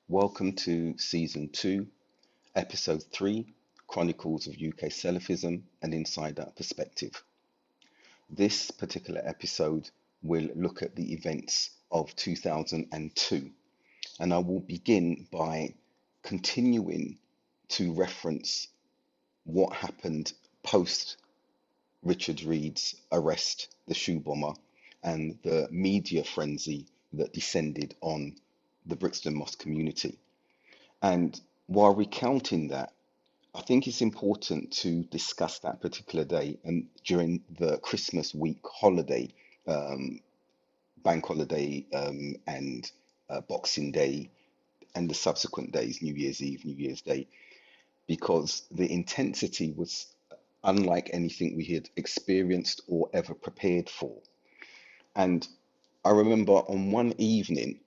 Welcome to Season 2, Episode 3, Chronicles of UK Salafism, an Insider Perspective. This particular episode will look at the events of 2002, and I will begin by continuing to reference what happened post Richard Reed's arrest, the shoe bomber, and the media frenzy that descended on the Brixton Mosque community. And while recounting that, I think it's important to discuss that particular day and during the Christmas week holiday, bank holiday, and Boxing Day, and the subsequent days, New Year's Eve, New Year's Day, because the intensity was unlike anything we had experienced or ever prepared for. And I remember on one evening,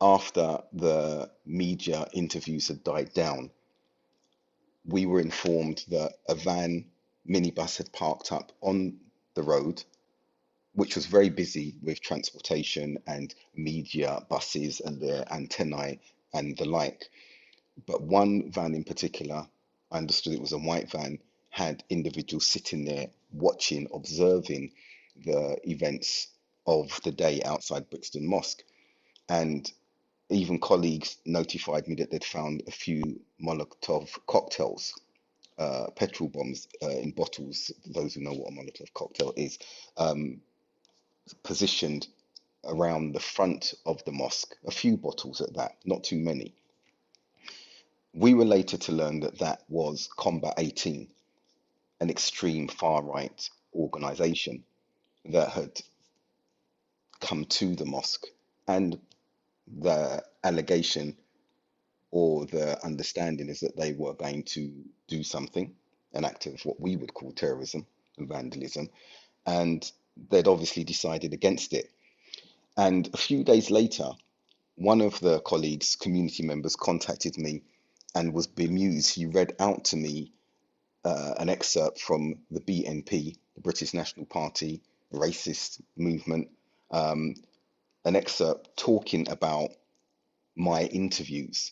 after the media interviews had died down, we were informed that a minibus had parked up on the road, which was very busy with transportation and media buses and their antennae and the like. But one van in particular, I understood it was a white van, had individuals sitting there watching, observing the events of the day outside Brixton Mosque. And even colleagues notified me that they'd found a few Molotov cocktails, petrol bombs in bottles, those who know what a Molotov cocktail is, positioned around the front of the mosque, a few bottles at that, not too many. We were later to learn that that was Combat 18, an extreme far-right organization that had come to the mosque, and the allegation or the understanding is that they were going to do something, an act of what we would call terrorism and vandalism, and they'd obviously decided against it. And a few days later, one of the colleagues, community members, contacted me and was bemused. He read out to me an excerpt from the BNP, the British National Party, racist movement, an excerpt talking about my interviews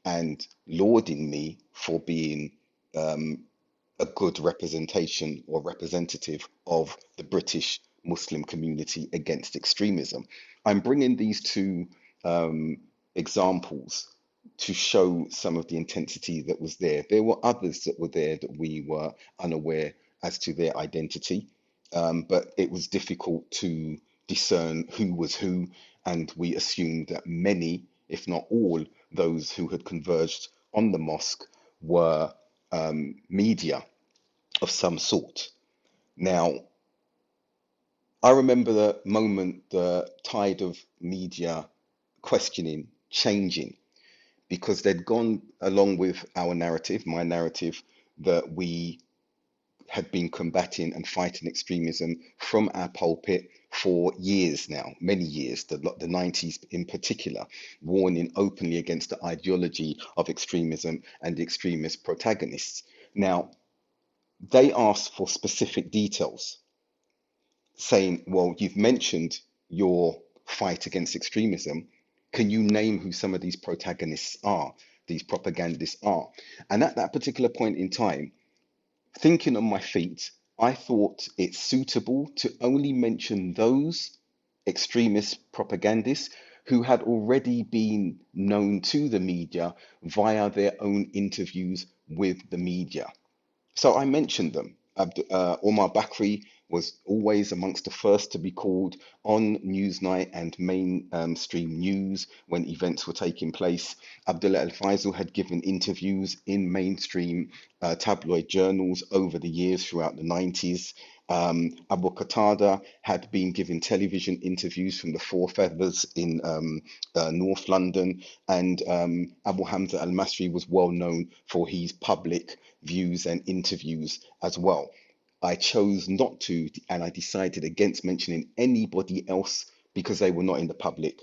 and lauding me for being a good representation or representative of the British Muslim community against extremism. I'm bringing these two examples to show some of the intensity that was there. There were others that were there that we were unaware as to their identity, but it was difficult to discern who was who, and we assumed that many, if not all, those who had converged on the mosque were media of some sort. Now, I remember the moment the tide of media questioning changing, because they'd gone along with our narrative, my narrative, that we had been combating and fighting extremism from our pulpit for years now, many years, the 90s in particular, warning openly against the ideology of extremism and the extremist protagonists. Now, they asked for specific details, saying, well, you've mentioned your fight against extremism. Can you name who some of these protagonists are, these propagandists are? And at that particular point in time, thinking on my feet, I thought it suitable to only mention those extremist propagandists who had already been known to the media via their own interviews with the media. So I mentioned them. Omar Bakri was always amongst the first to be called on Newsnight and mainstream news when events were taking place. Abdullah Al-Faisal had given interviews in mainstream tabloid journals over the years throughout the 90s. Abu Qatada had been giving television interviews from the Four Feathers in North London, and Abu Hamza Al-Masri was well known for his public views and interviews as well. I chose not to, and I decided against mentioning anybody else because they were not in the public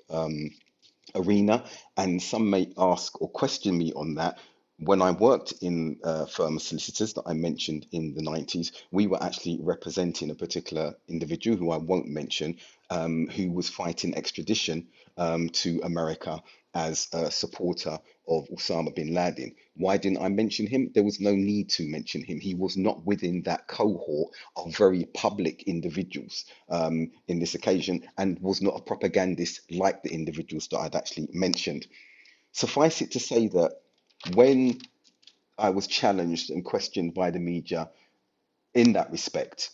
arena. And some may ask or question me on that. When I worked in firm of solicitors that I mentioned in the 90s, we were actually representing a particular individual who I won't mention, who was fighting extradition to America as a supporter of Osama bin Laden. Why didn't I mention him? There was no need to mention him. He was not within that cohort of very public individuals in this occasion and was not a propagandist like the individuals that I'd actually mentioned. Suffice it to say that when I was challenged and questioned by the media in that respect,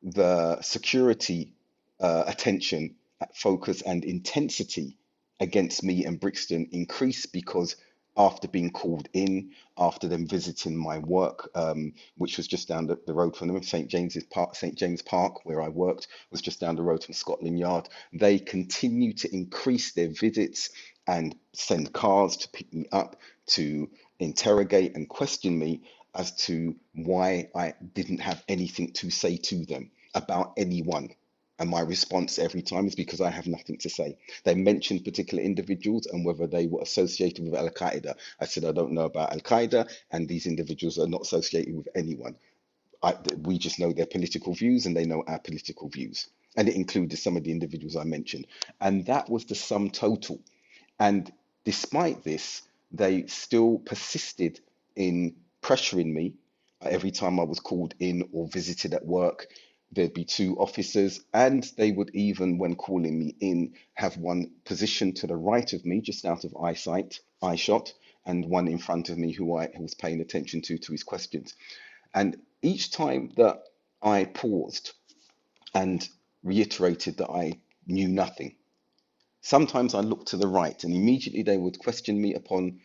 the security, attention, focus, and intensity against me and Brixton increased because after being called in, after them visiting my work, which was just down the road from them, St James Park, where I worked, was just down the road from Scotland Yard. They continued to increase their visits and send cars to pick me up, to interrogate and question me as to why I didn't have anything to say to them about anyone. And my response every time is because I have nothing to say. They mentioned particular individuals and whether they were associated with Al Qaeda. I said, I don't know about Al Qaeda, and these individuals are not associated with anyone. We just know their political views and they know our political views. And it included some of the individuals I mentioned. And that was the sum total. And despite this, they still persisted in pressuring me every time I was called in or visited at work. There'd be two officers, and they would even, when calling me in, have one positioned to the right of me, just out of eye shot, and one in front of me who I was paying attention to his questions. And each time that I paused and reiterated that I knew nothing, sometimes I looked to the right and immediately they would question me upon,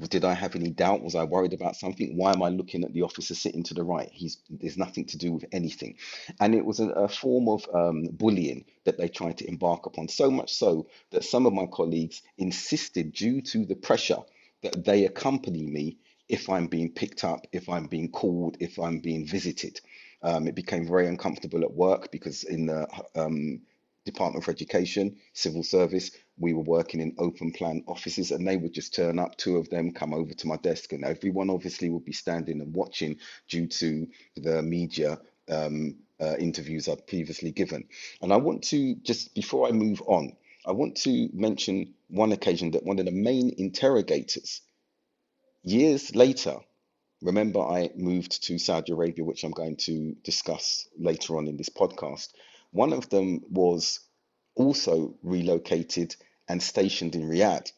did I have any doubt? Was I worried about something? Why am I looking at the officer sitting to the right? There's nothing to do with anything. And it was a form of bullying that they tried to embark upon, so much so that some of my colleagues insisted, due to the pressure, that they accompany me if I'm being picked up, if I'm being called, if I'm being visited. It became very uncomfortable at work because in the Department for Education, civil service, we were working in open plan offices and they would just turn up, two of them come over to my desk, and everyone obviously would be standing and watching due to the media interviews I'd previously given. And I want to, just before I move on, I want to mention one occasion that one of the main interrogators, years later, remember I moved to Saudi Arabia, which I'm going to discuss later on in this podcast. One of them was also relocated and stationed in Riyadh.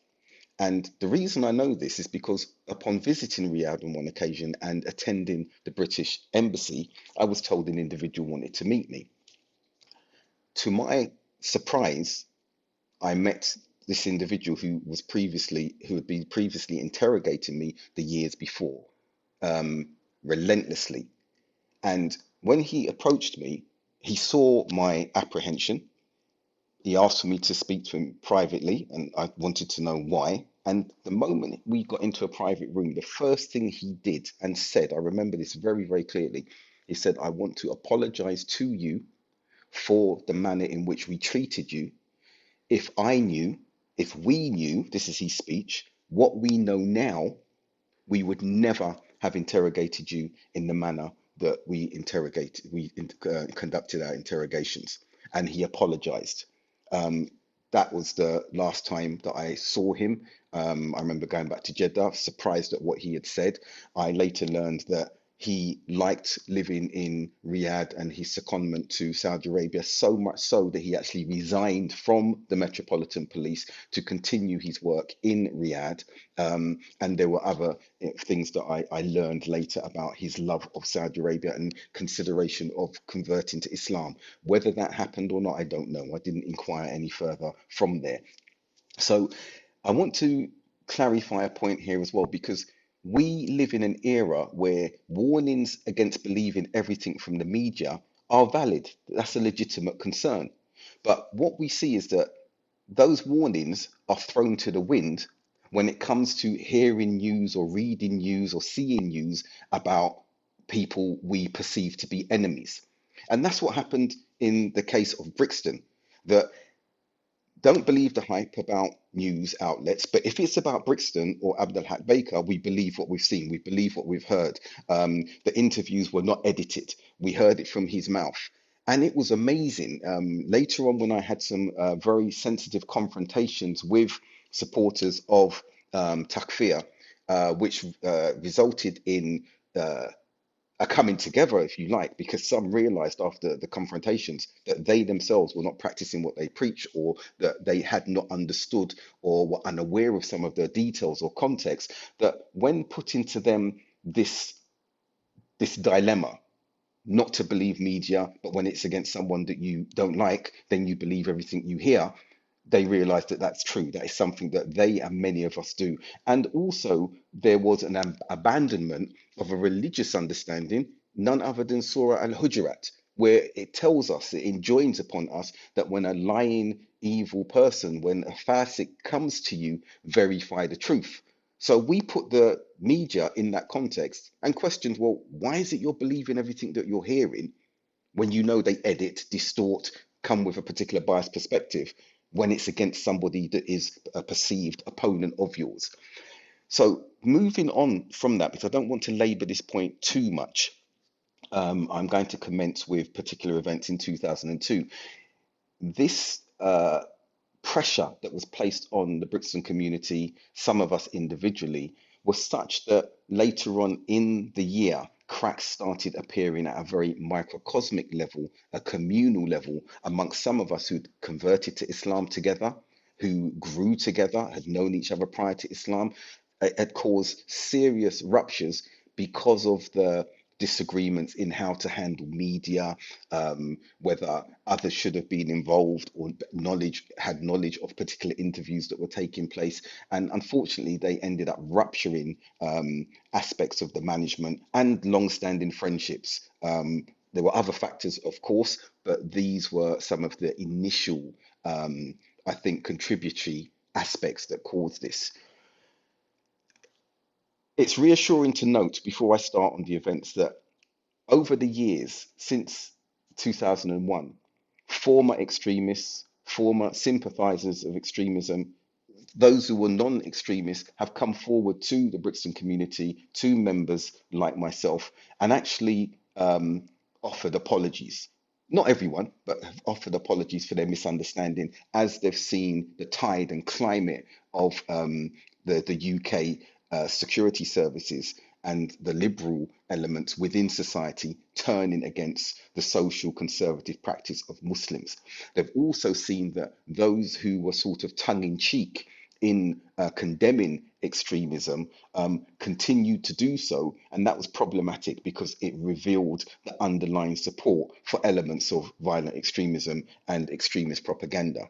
And the reason I know this is because upon visiting Riyadh on one occasion and attending the British embassy, I was told an individual wanted to meet me. To my surprise, I met this individual who had been previously interrogating me the years before, relentlessly. And when he approached me, he saw my apprehension. He asked for me to speak to him privately, and I wanted to know why. And the moment we got into a private room, the first thing he did and said, I remember this very, very clearly, he said, I want to apologize to you for the manner in which we treated you. If I knew, if we knew, this is his speech, what we know now, we would never have interrogated you in the manner that we conducted our interrogations. And he apologized. Um, that was the last time that I saw him. I remember going back to Jeddah, surprised at what he had said. I later learned that he liked living in Riyadh and his secondment to Saudi Arabia, so much so that he actually resigned from the Metropolitan Police to continue his work in Riyadh. And there were other things that I learned later about his love of Saudi Arabia and consideration of converting to Islam. Whether that happened or not, I don't know. I didn't inquire any further from there. So I want to clarify a point here as well, because we live in an era where warnings against believing everything from the media are valid. That's a legitimate concern. But what we see is that those warnings are thrown to the wind when it comes to hearing news or reading news or seeing news about people we perceive to be enemies. And that's what happened in the case of Brixton, that don't believe the hype about news outlets, but if it's about Brixton or Abdul Haqq Baker, we believe what we've seen, we believe what we've heard. The interviews were not edited, we heard it from his mouth. And it was amazing. Later on, when I had some very sensitive confrontations with supporters of Takfir, which resulted in a coming together, if you like, because some realized after the confrontations that they themselves were not practicing what they preach, or that they had not understood or were unaware of some of the details or context, that when put into them this dilemma, not to believe media, but when it's against someone that you don't like, then you believe everything you hear. They realized that that's true. That is something that they and many of us do. And also, there was an abandonment of a religious understanding, none other than Surah Al Hujurat, where it tells us, it enjoins upon us that when a lying, evil person, when a fasiq comes to you, verify the truth. So we put the media in that context and questioned, well, why is it you're believing everything that you're hearing when you know they edit, distort, come with a particular biased perspective when it's against somebody that is a perceived opponent of yours? So moving on from that, because I don't want to labor this point too much, I'm going to commence with particular events in 2002. This pressure that was placed on the Brixton community, some of us individually, was such that later on in the year, cracks started appearing at a very microcosmic level, a communal level, amongst some of us who'd converted to Islam together, who grew together, had known each other prior to Islam. It had caused serious ruptures because of the disagreements in how to handle media, whether others should have been involved or had knowledge of particular interviews that were taking place. And unfortunately, they ended up rupturing aspects of the management and long-standing friendships. There were other factors, of course, but these were some of the initial, I think, contributory aspects that caused this. It's reassuring to note before I start on the events that over the years since 2001, former extremists, former sympathizers of extremism, those who were non-extremists have come forward to the Brixton community, to members like myself, and actually offered apologies. Not everyone, but have offered apologies for their misunderstanding as they've seen the tide and climate of the UK security services and the liberal elements within society turning against the social conservative practice of Muslims. They've also seen that those who were sort of tongue in cheek in condemning extremism continued to do so, and that was problematic because it revealed the underlying support for elements of violent extremism and extremist propaganda.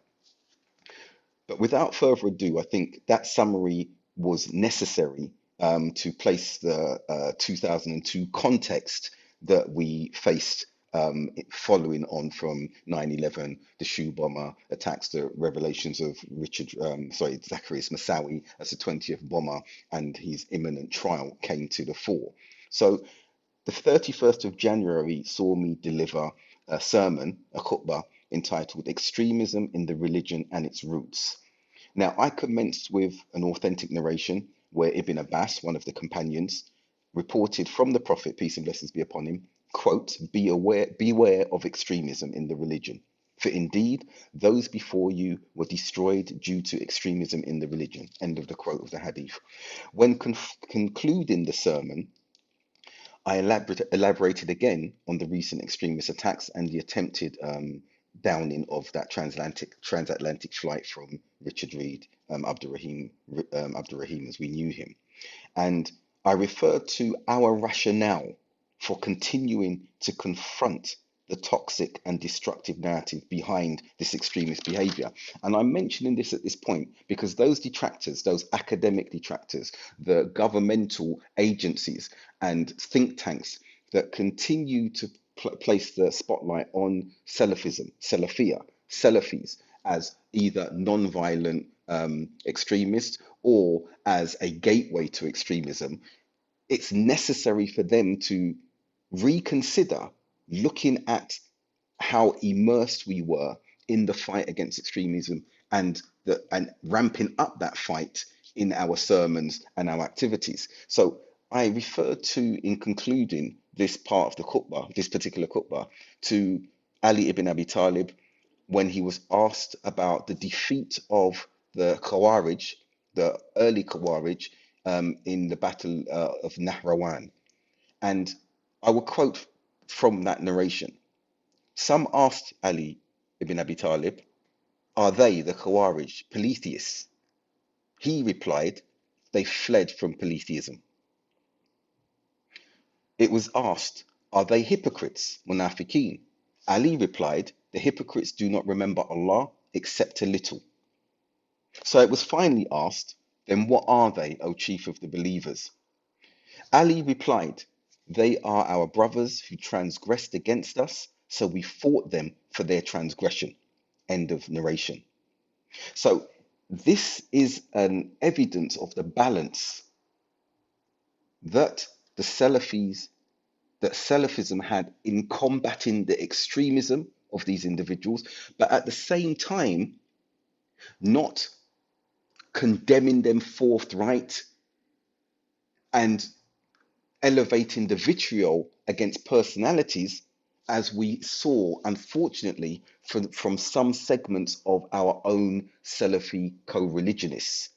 But without further ado, I think that summary was necessary to place the 2002 context that we faced following on from 9/11, the shoe bomber attacks, the revelations of Zacchaeus Moussaoui as the 20th bomber, and his imminent trial came to the fore. So the 31st of January saw me deliver a sermon, a khutbah, entitled Extremism in the Religion and Its Roots. Now, I commenced with an authentic narration where Ibn Abbas, one of the companions, reported from the Prophet, peace and blessings be upon him, quote, beware of extremism in the religion. For indeed, those before you were destroyed due to extremism in the religion. End of the quote of the hadith. When concluding the sermon, I elaborated again on the recent extremist attacks and the attempted downing of that transatlantic flight from Richard Reed, Abdul Rahim as we knew him. And I referred to our rationale for continuing to confront the toxic and destructive narrative behind this extremist behavior. And I'm mentioning this at this point because those detractors, those academic detractors, the governmental agencies and think tanks that continue to place the spotlight on Salafism, Salafis, as either non-violent extremists or as a gateway to extremism, it's necessary for them to reconsider looking at how immersed we were in the fight against extremism and ramping up that fight in our sermons and our activities. So I refer to, in concluding this part of the khutbah, this particular khutbah, to Ali ibn Abi Talib when he was asked about the defeat of the Khawarij, the early Khawarij, in the Battle of Nahrawan. And I will quote from that narration. Some asked Ali ibn Abi Talib, "Are they, the Khawarij, polytheists?" He replied, "They fled from polytheism." It was asked, "Are they hypocrites, munafiqeen?" Ali replied, "The hypocrites do not remember Allah except a little." So it was finally asked, "Then what are they, O chief of the believers?" Ali replied, "They are our brothers who transgressed against us, so we fought them for their transgression." End of narration. So this is an evidence of the balance that the Salafis, that Salafism had in combating the extremism of these individuals, but at the same time, not condemning them forthright and elevating the vitriol against personalities, as we saw, unfortunately, from some segments of our own Salafi co-religionists.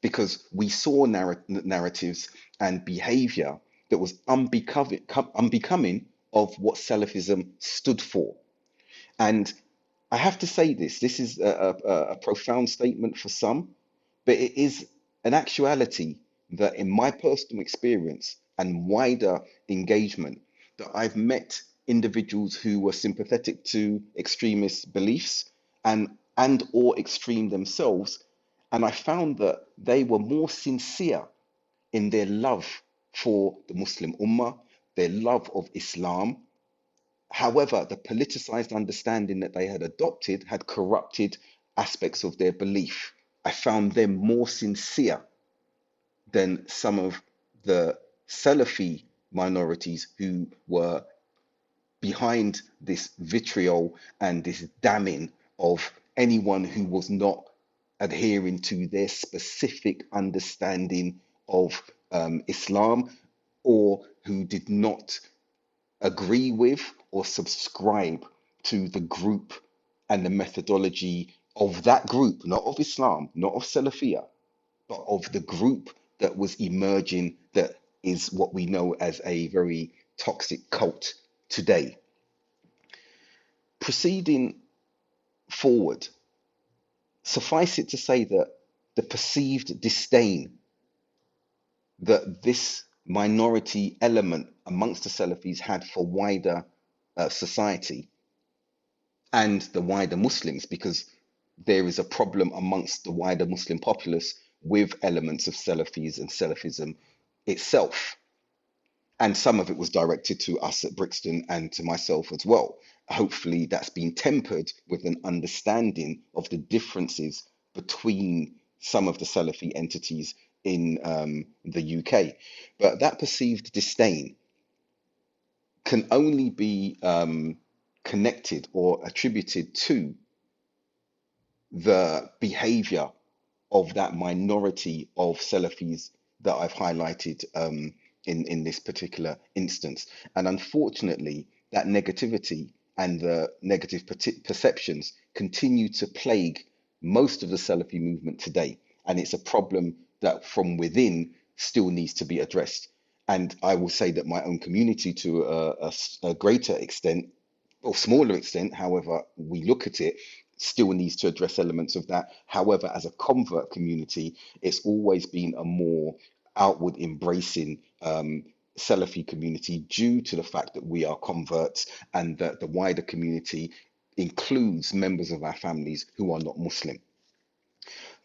Because we saw narratives and behavior that was unbecoming of what Salafism stood for. And I have to say this is a profound statement for some, but it is an actuality that in my personal experience and wider engagement, that I've met individuals who were sympathetic to extremist beliefs and or extreme themselves, and I found that they were more sincere in their love for the Muslim Ummah, their love of Islam. However, the politicized understanding that they had adopted had corrupted aspects of their belief. I found them more sincere than some of the Salafi minorities who were behind this vitriol and this damning of anyone who was not adhering to their specific understanding of Islam, or who did not agree with or subscribe to the group and the methodology of that group, not of Islam, not of Salafiyah, but of the group that was emerging, that is what we know as a very toxic cult today. Proceeding forward, suffice it to say that the perceived disdain that this minority element amongst the Salafis had for wider society and the wider Muslims, because there is a problem amongst the wider Muslim populace with elements of Salafis and Salafism itself. And some of it was directed to us at Brixton and to myself as well. Hopefully, that's been tempered with an understanding of the differences between some of the Salafi entities in the UK. But that perceived disdain can only be connected or attributed to the behavior of that minority of Salafis that I've highlighted in this particular instance. And unfortunately, that negativity and the negative perceptions continue to plague most of the Salafi movement today. And it's a problem that from within still needs to be addressed. And I will say that my own community, to a greater extent, or smaller extent, however we look at it, still needs to address elements of that. However, as a convert community, it's always been a more outward embracing Salafi community, due to the fact that we are converts and that the wider community includes members of our families who are not Muslim.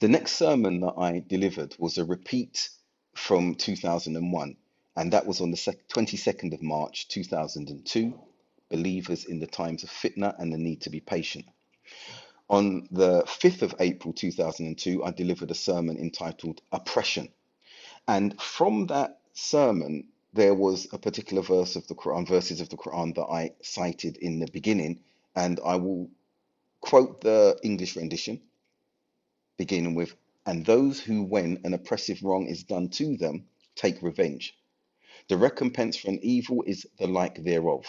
The next sermon that I delivered was a repeat from 2001, and that was on the 22nd of March 2002, Believers in the Times of Fitna and the Need to be Patient. On the 5th of April 2002, I delivered a sermon entitled Oppression. And from that sermon, there was a particular verse of the Quran, verses of the Quran that I cited in the beginning, and I will quote the English rendition. beginning with, and those who, when an oppressive wrong is done to them, take revenge. The recompense for an evil is the like thereof.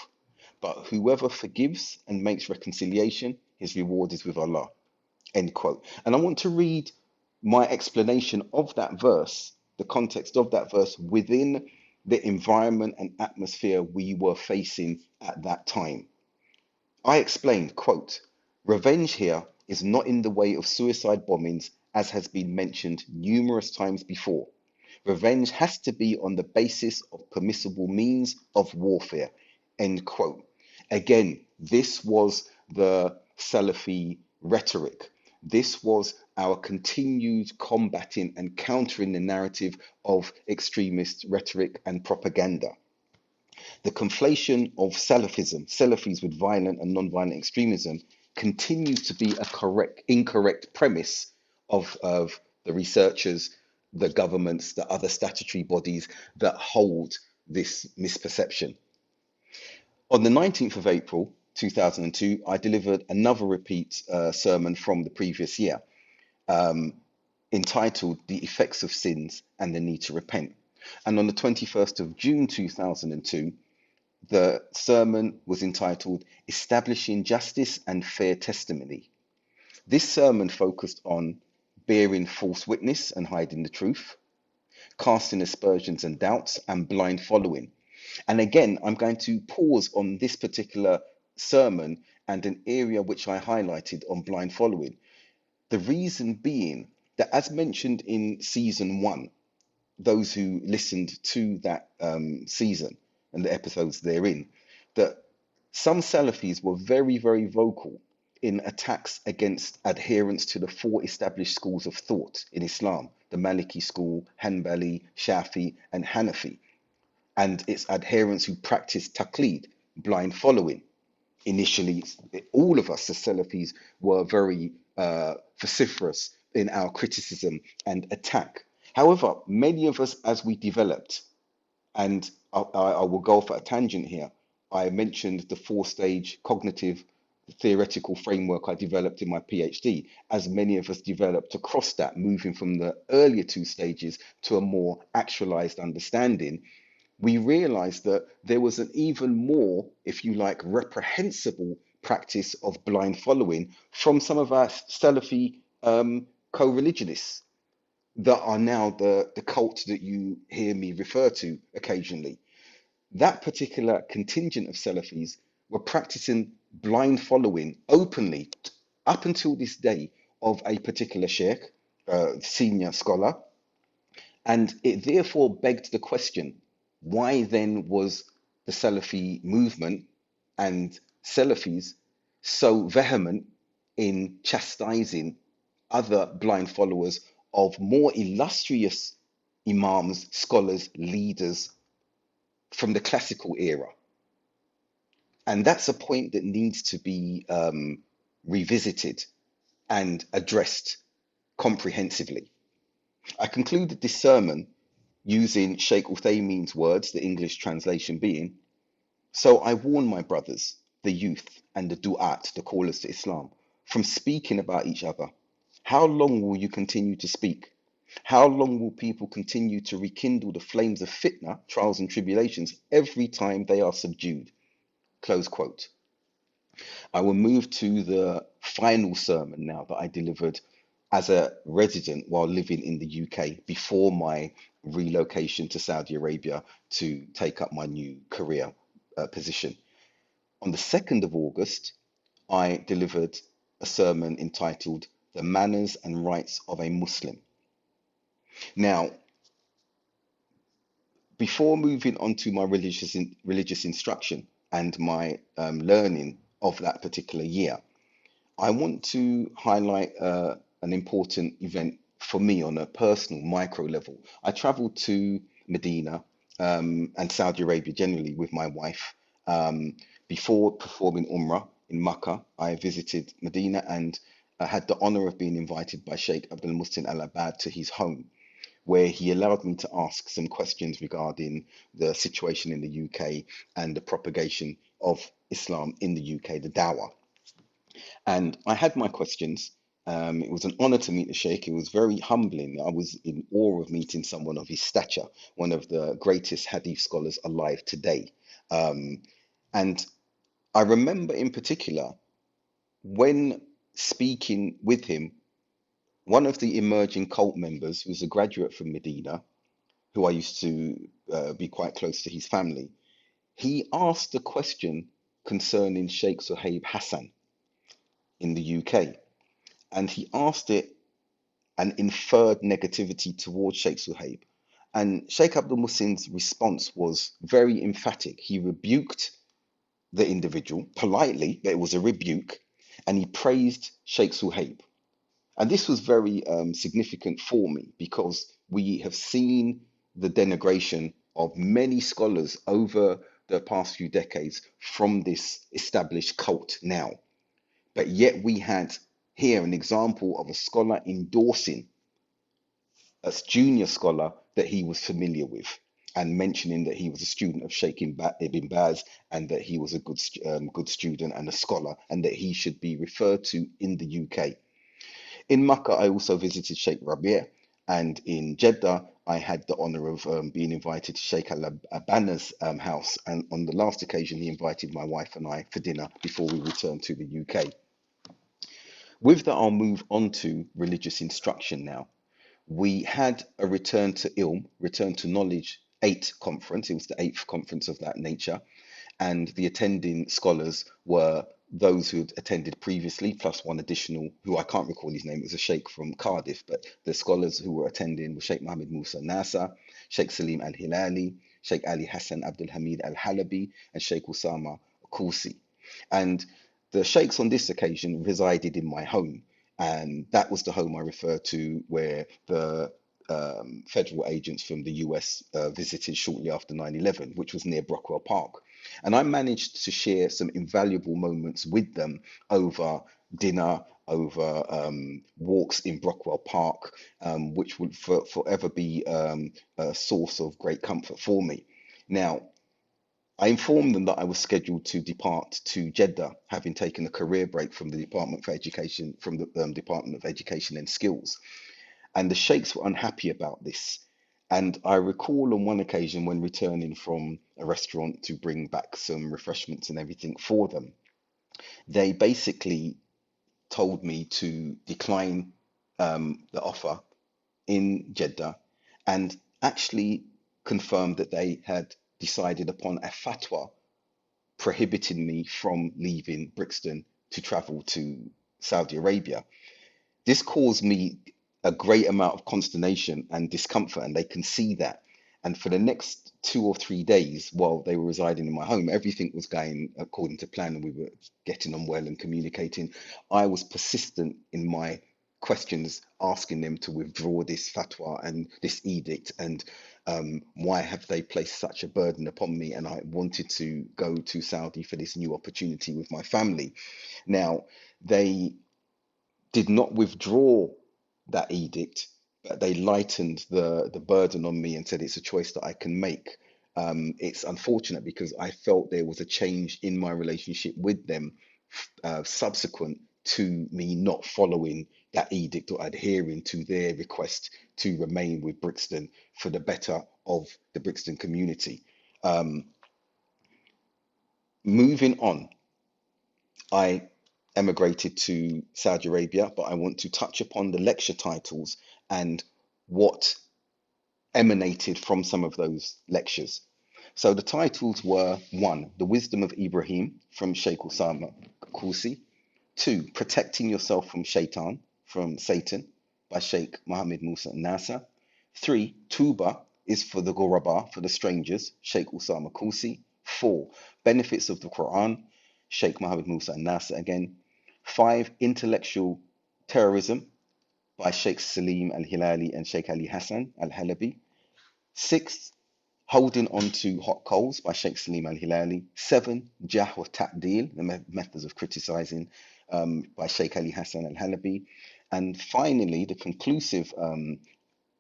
But whoever forgives and makes reconciliation, his reward is with Allah. End quote. And I want to read my explanation of that verse, the context of that verse within the environment and atmosphere we were facing at that time. I explained, quote, revenge here is not in the way of suicide bombings, as has been mentioned numerous times before. Revenge has to be on the basis of permissible means of warfare, end quote. Again, this was the Salafi rhetoric. This was our continued combating and countering the narrative of extremist rhetoric and propaganda. The conflation of Salafism, Salafis with violent and non-violent extremism, continues to be a incorrect premise of the researchers, the governments, the other statutory bodies that hold this misperception. On the 19th of April 2002, I delivered another repeat sermon from the previous year, entitled The Effects of Sins and the Need to Repent. And on the 21st of June 2002, the sermon was entitled Establishing Justice and Fair Testimony. This sermon focused on bearing false witness and hiding the truth, casting aspersions and doubts, and blind following. And again, I'm going to pause on this particular sermon and an area which I highlighted on blind following. The reason being that, as mentioned in season 1, those who listened to that season and the episodes therein, that some Salafis were very, very vocal in attacks against adherents to the 4 established schools of thought in Islam, the Maliki school, Hanbali, Shafi, and Hanafi, and its adherents who practiced taqlid, blind following. Initially, all of us as Salafis were very vociferous in our criticism and attack. However, many of us, as we developed, and I will go off at a tangent here, I mentioned the 4-stage cognitive theoretical framework I developed in my PhD. As many of us developed across that, moving from the earlier 2 stages to a more actualized understanding, we realized that there was an even more, if you like, reprehensible practice of blind following from some of our Salafi co-religionists that are now the cult that you hear me refer to occasionally. That particular contingent of Salafis were practicing blind following openly up until this day of a particular sheikh, senior scholar, and it therefore begged the question, why then was the Salafi movement and Salafis so vehement in chastising other blind followers of more illustrious imams, scholars, leaders from the classical era? And that's a point that needs to be revisited and addressed comprehensively. I concluded this sermon using Sheikh Uthaymeen's words, the English translation being, so I warn my brothers, the youth, and the du'at, the callers to Islam, from speaking about each other. How long will you continue to speak? How long will people continue to rekindle the flames of fitna, trials and tribulations, every time they are subdued? Close quote. I will move to the final sermon now that I delivered as a resident while living in the UK before my relocation to Saudi Arabia to take up my new career position. On the 2nd of August, I delivered a sermon entitled The Manners and Rights of a Muslim. Now, before moving on to my religious instruction and my learning of that particular year, I want to highlight an important event for me on a personal micro level. I traveled to Medina and Saudi Arabia generally with my wife. Before performing Umrah in Makkah, I visited Medina and had the honor of being invited by Sheikh Abdul Muslim Al-Abad to his home, where he allowed me to ask some questions regarding the situation in the UK and the propagation of Islam in the UK, the Dawah. And I had my questions, It was an honor to meet the Sheikh. It was very humbling. I was in awe of meeting someone of his stature, one of the greatest Hadith scholars alive today. Um, and I remember in particular when speaking with him, one of the emerging cult members, who was a graduate from Medina, who I used to be quite close to his family, he asked a question concerning Sheikh Suhaib Hassan in the UK. And he asked it and inferred negativity towards Sheikh Suhaib. And Sheikh Abdul Muslim's response was very emphatic. He rebuked the individual politely, but it was a rebuke, and he praised Sheikh Suhaib. And this was very significant for me because we have seen the denigration of many scholars over the past few decades from this established cult now. But yet we had here an example of a scholar endorsing a junior scholar that he was familiar with and mentioning that he was a student of Sheikh Ibn Baz and that he was a good student and a scholar and that he should be referred to in the UK. In Makkah, I also visited Sheikh Rabi', and in Jeddah, I had the honor of being invited to Sheikh Al Abana's house. And on the last occasion, he invited my wife and I for dinner before we returned to the UK. With that, I'll move on to religious instruction now. We had a Return to Ilm, Return to Knowledge 8 conference. It was the 8th conference of that nature. And the attending scholars were those who had attended previously, plus one additional, who I can't recall his name. It was a sheikh from Cardiff, but the scholars who were attending were Sheikh Mohammed Musa Nasa, Sheikh Salim Al Hilali, Sheikh Ali Hassan Abdul Hamid Al Halabi, and Sheikh Usama Kursi. And the sheikhs on this occasion resided in my home. And that was the home I referred to where the federal agents from the US visited shortly after 9/11, which was near Brockwell Park. And I managed to share some invaluable moments with them over dinner, over walks in Brockwell Park, which would forever be a source of great comfort for me. Now, I informed them that I was scheduled to depart to Jeddah, having taken a career break from the Department for Education, from the Department of Education and Skills. And the sheikhs were unhappy about this. And I recall on one occasion when returning from a restaurant to bring back some refreshments and everything for them, they basically told me to decline the offer in Jeddah and actually confirmed that they had decided upon a fatwa prohibiting me from leaving Brixton to travel to Saudi Arabia. This caused me a great amount of consternation and discomfort, and they can see that. And for the next 2 or 3 days, while they were residing in my home, everything was going according to plan, and we were getting on well and communicating. I was persistent in my questions, asking them to withdraw this fatwa and this edict, and why have they placed such a burden upon me? And I wanted to go to Saudi for this new opportunity with my family. Now, they did not withdraw that edict, but they lightened the burden on me and said it's a choice that I can make. It's unfortunate because I felt there was a change in my relationship with them subsequent to me not following that edict or adhering to their request to remain with Brixton for the better of the Brixton community. Um, Moving on, I emigrated to Saudi Arabia, but I want to touch upon the lecture titles and what emanated from some of those lectures. So the titles were: one, The Wisdom of Ibrahim from Sheikh Osama Kursi; two, Protecting Yourself from Shaitan, from Satan, by Sheikh Mohammed Musa Nasa; three, Tuba is for the Ghuraba, for the strangers, Sheikh Osama Kursi; four, Benefits of the Quran, Sheikh Mohammed Musa Nasa again; five, Intellectual Terrorism, by Sheikh Salim Al Hilali and Sheikh Ali Hassan Al Halabi; six, Holding On to Hot Coals, by Sheikh Salim Al Hilali; seven, Jah wa Ta'dil, the methods of criticizing, by Sheikh Ali Hassan Al Halabi; and finally, the conclusive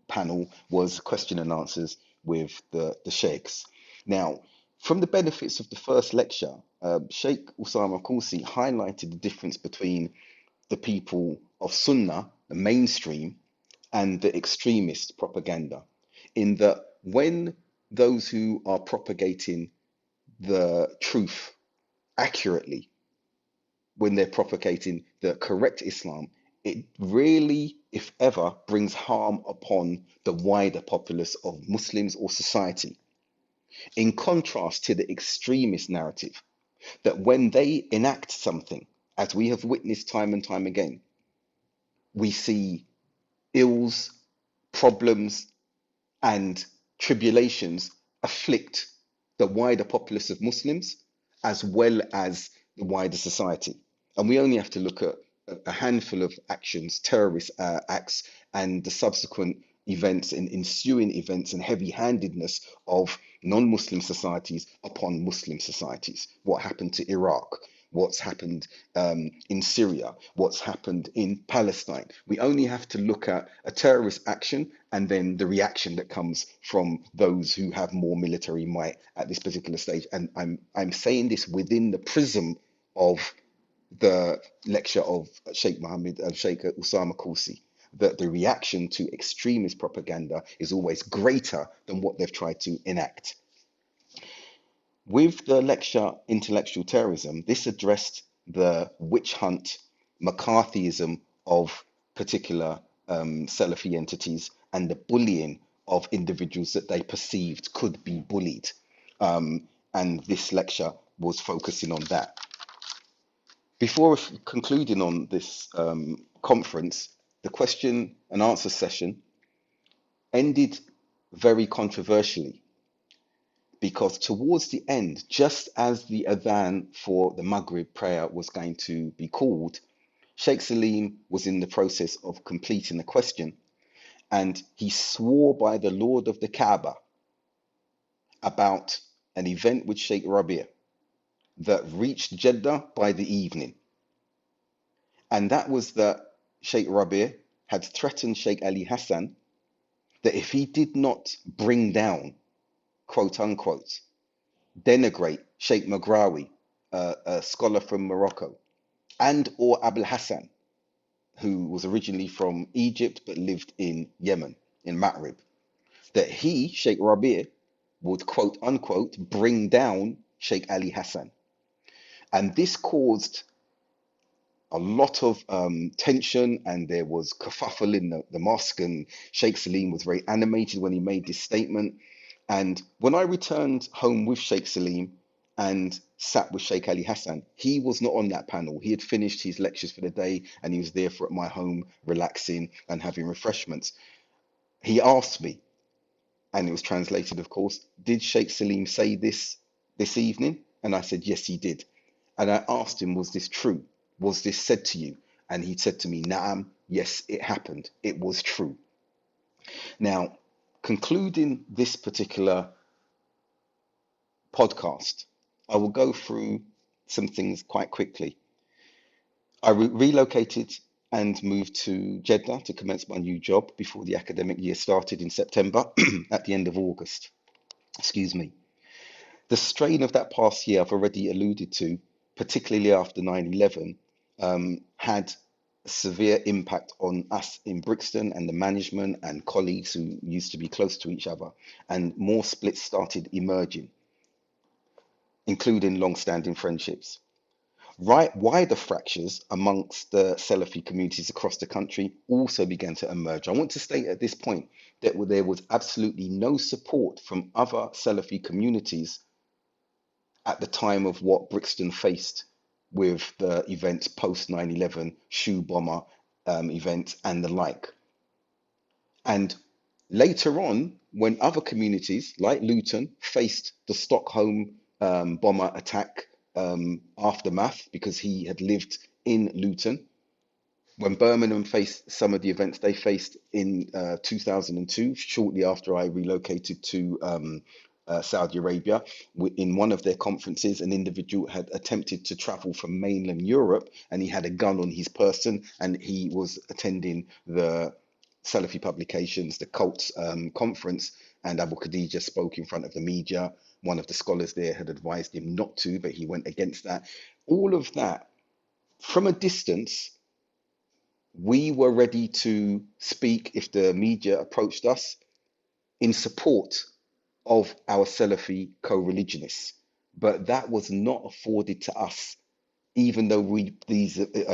panel was question and answers with the sheikhs. Now, from the benefits of the first lecture, Sheikh Usama Kursi highlighted the difference between the people of Sunnah, the mainstream, and the extremist propaganda, in that when those who are propagating the truth accurately, when they're propagating the correct Islam, it really, if ever, brings harm upon the wider populace of Muslims or society. In contrast to the extremist narrative, that when they enact something, as we have witnessed time and time again, we see ills, problems, and tribulations afflict the wider populace of Muslims as well as the wider society. And we only have to look at a handful of actions, terrorist acts, and the subsequent events and ensuing events and heavy handedness of non Muslim societies upon Muslim societies. What happened to Iraq? What's happened in Syria, what's happened in Palestine. We only have to look at a terrorist action and then the reaction that comes from those who have more military might at this particular stage. And I'm saying this within the prism of the lecture of Sheikh Usama Kursi, that the reaction to extremist propaganda is always greater than what they've tried to enact. With the lecture Intellectual Terrorism, this addressed the witch hunt, McCarthyism of particular Salafi entities and the bullying of individuals that they perceived could be bullied. And this lecture was focusing on that. Before concluding on this conference, the question and answer session ended very controversially, because towards the end, just as the adhan for the Maghrib prayer was going to be called, Sheikh Salim was in the process of completing the question, and he swore by the Lord of the Kaaba about an event with Sheikh Rabi' that reached Jeddah by the evening. And that was that Sheikh Rabi' had threatened Sheikh Ali Hassan that if he did not bring down, quote unquote, denigrate Sheikh Maghrawi, a scholar from Morocco, and or Abul Hassan, who was originally from Egypt but lived in Yemen, in Maghrib, that he, Sheikh Rabi', would quote unquote bring down Sheikh Ali Hassan. And this caused a lot of tension, and there was kerfuffle in the mosque, and Sheikh Salim was very animated when he made this statement. And when I returned home with Sheikh Salim and sat with Sheikh Ali Hassan, he was not on that panel. He had finished his lectures for the day and he was there at my home, relaxing and having refreshments. He asked me, and it was translated, of course, did Sheikh Salim say this evening? And I said, yes, he did. And I asked him, was this true? Was this said to you? And he said to me, Na'am, yes, it happened. It was true. Now, concluding this particular podcast, I will go through some things quite quickly. I relocated and moved to Jeddah to commence my new job before the academic year started in September at the end of August. Excuse me. The strain of that past year I've already alluded to, particularly after 9/11, had a severe impact on us in Brixton and the management and colleagues who used to be close to each other, and more splits started emerging, including long-standing friendships. Wider fractures amongst the Salafi communities across the country also began to emerge. I want to state at this point that there was absolutely no support from other Salafi communities at the time of what Brixton faced with the events post 9/11, shoe bomber events and the like. And later on, when other communities like Luton faced the Stockholm bomber attack aftermath, because he had lived in Luton, when Birmingham faced some of the events they faced in 2002, shortly after I relocated to Saudi Arabia, in one of their conferences, an individual had attempted to travel from mainland Europe and he had a gun on his person, and he was attending the Salafi publications, the Cults conference, and Abu Khadija spoke in front of the media. One of the scholars there had advised him not to, but he went against that. All of that from a distance We were ready to speak if the media approached us in support of our Salafi co-religionists, but that was not afforded to us, even though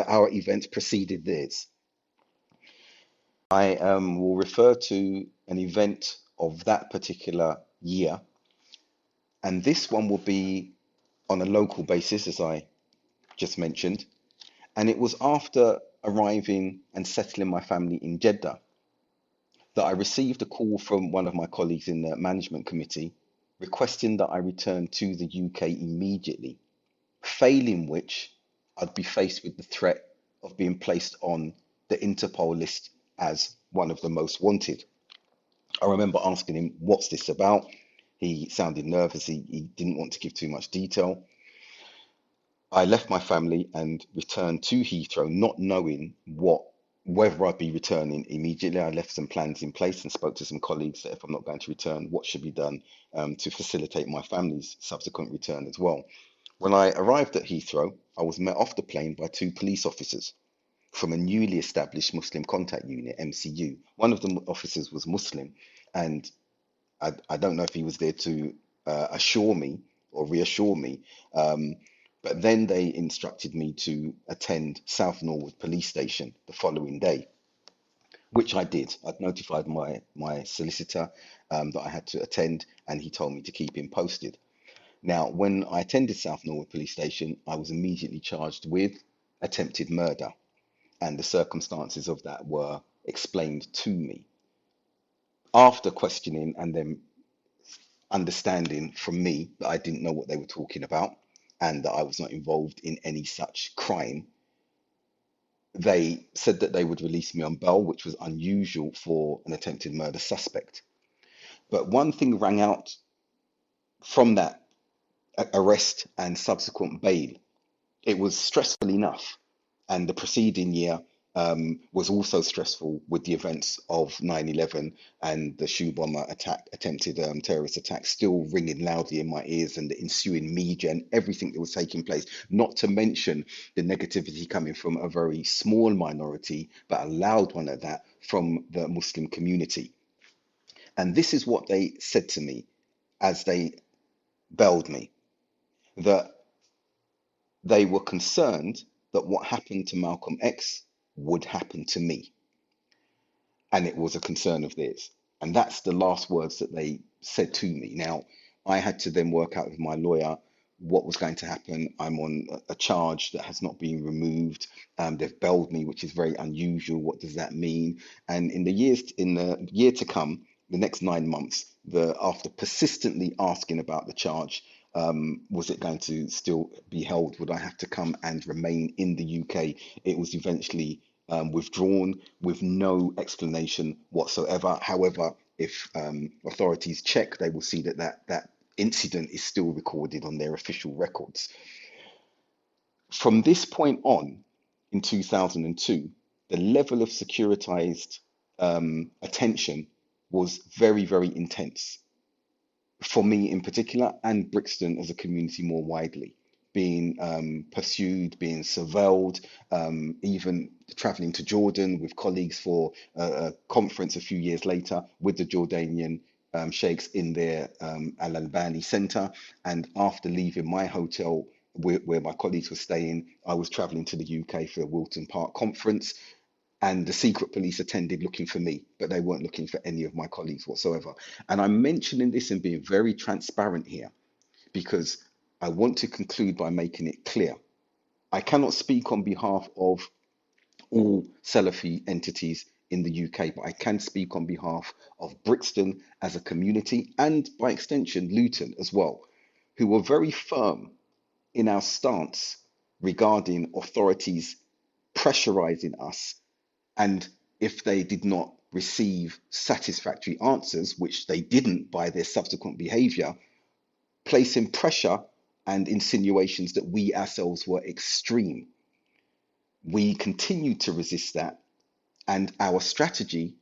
our events preceded theirs. I will refer to an event of that particular year, and this one will be on a local basis, as I just mentioned, and it was after arriving and settling my family in Jeddah that I received a call from one of my colleagues in the management committee requesting that I return to the UK immediately, failing which I'd be faced with the threat of being placed on the Interpol list as one of the most wanted. I remember asking him, "What's this about?" He sounded nervous. He didn't want to give too much detail. I left my family and returned to Heathrow, not knowing whether I'd be returning immediately. I left some plans in place and spoke to some colleagues that if I'm not going to return, what should be done to facilitate my family's subsequent return as well. When I arrived at Heathrow, I was met off the plane by two police officers from a newly established Muslim Contact Unit, MCU. One of the officers was Muslim, and I don't know if he was there to assure me or reassure me, but then they instructed me to attend South Norwood Police Station the following day, which I did. I'd notified my solicitor that I had to attend, and he told me to keep him posted. Now, when I attended South Norwood Police Station, I was immediately charged with attempted murder, and the circumstances of that were explained to me. After questioning and then understanding from me that I didn't know what they were talking about and that I was not involved in any such crime, they said that they would release me on bail, which was unusual for an attempted murder suspect. But one thing rang out from that arrest and subsequent bail. It was stressful enough, and the preceding year was also stressful with the events of 9/11 and the shoe bomber attack, attempted terrorist attack, still ringing loudly in my ears, and the ensuing media and everything that was taking place. Not to mention the negativity coming from a very small minority, but a loud one at that, from the Muslim community. And this is what they said to me as they bailed me, that they were concerned that what happened to Malcolm X would happen to me. And it was a concern of theirs. And that's the last words that they said to me. Now, I had to then work out with my lawyer what was going to happen. I'm on a charge that has not been removed. They've bailed me, which is very unusual. What does that mean? And in the year to come, the next 9 months, after persistently asking about the charge, was it going to still be held? Would I have to come and remain in the UK? It was eventually withdrawn with no explanation whatsoever. However, if authorities check, they will see that incident is still recorded on their official records. From this point on, in 2002, the level of securitized attention was very, very intense for me in particular, and Brixton as a community more widely, being pursued, being surveilled, even traveling to Jordan with colleagues for a conference a few years later with the Jordanian sheikhs in their Al Albani Center. And after leaving my hotel where my colleagues were staying, I was traveling to the UK for a Wilton Park conference. And the secret police attended looking for me, but they weren't looking for any of my colleagues whatsoever. And I'm mentioning this and being very transparent here because I want to conclude by making it clear. I cannot speak on behalf of all Salafi entities in the UK, but I can speak on behalf of Brixton as a community and by extension Luton as well, who were very firm in our stance regarding authorities pressurizing us, and if they did not receive satisfactory answers, which they didn't by their subsequent behavior, placing pressure and insinuations that we ourselves were extreme. We continued to resist that, and our strategy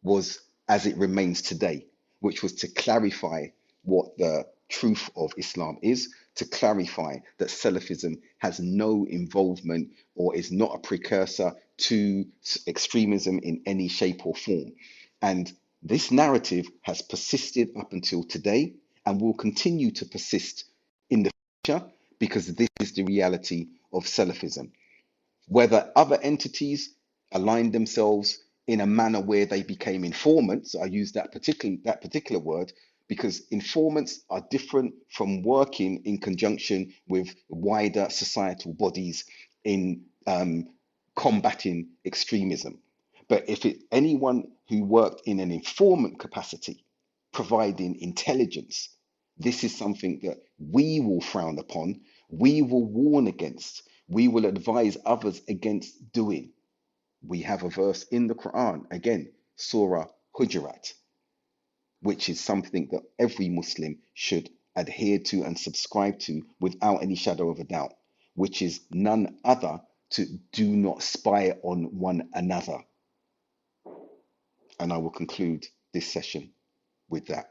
was as it remains today, which was to clarify what the truth of Islam is, to clarify that Salafism has no involvement or is not a precursor to extremism in any shape or form. And this narrative has persisted up until today and will continue to persist in the future because this is the reality of Salafism. Whether other entities aligned themselves in a manner where they became informants, I use that particular word because informants are different from working in conjunction with wider societal bodies in combating extremism. But if it anyone who worked in an informant capacity, providing intelligence, this is something that we will frown upon, we will warn against, we will advise others against doing. We have a verse in the Quran, again, Surah Hujurat, which is something that every Muslim should adhere to and subscribe to without any shadow of a doubt, which is none other to do not spy on one another. And I will conclude this session with that.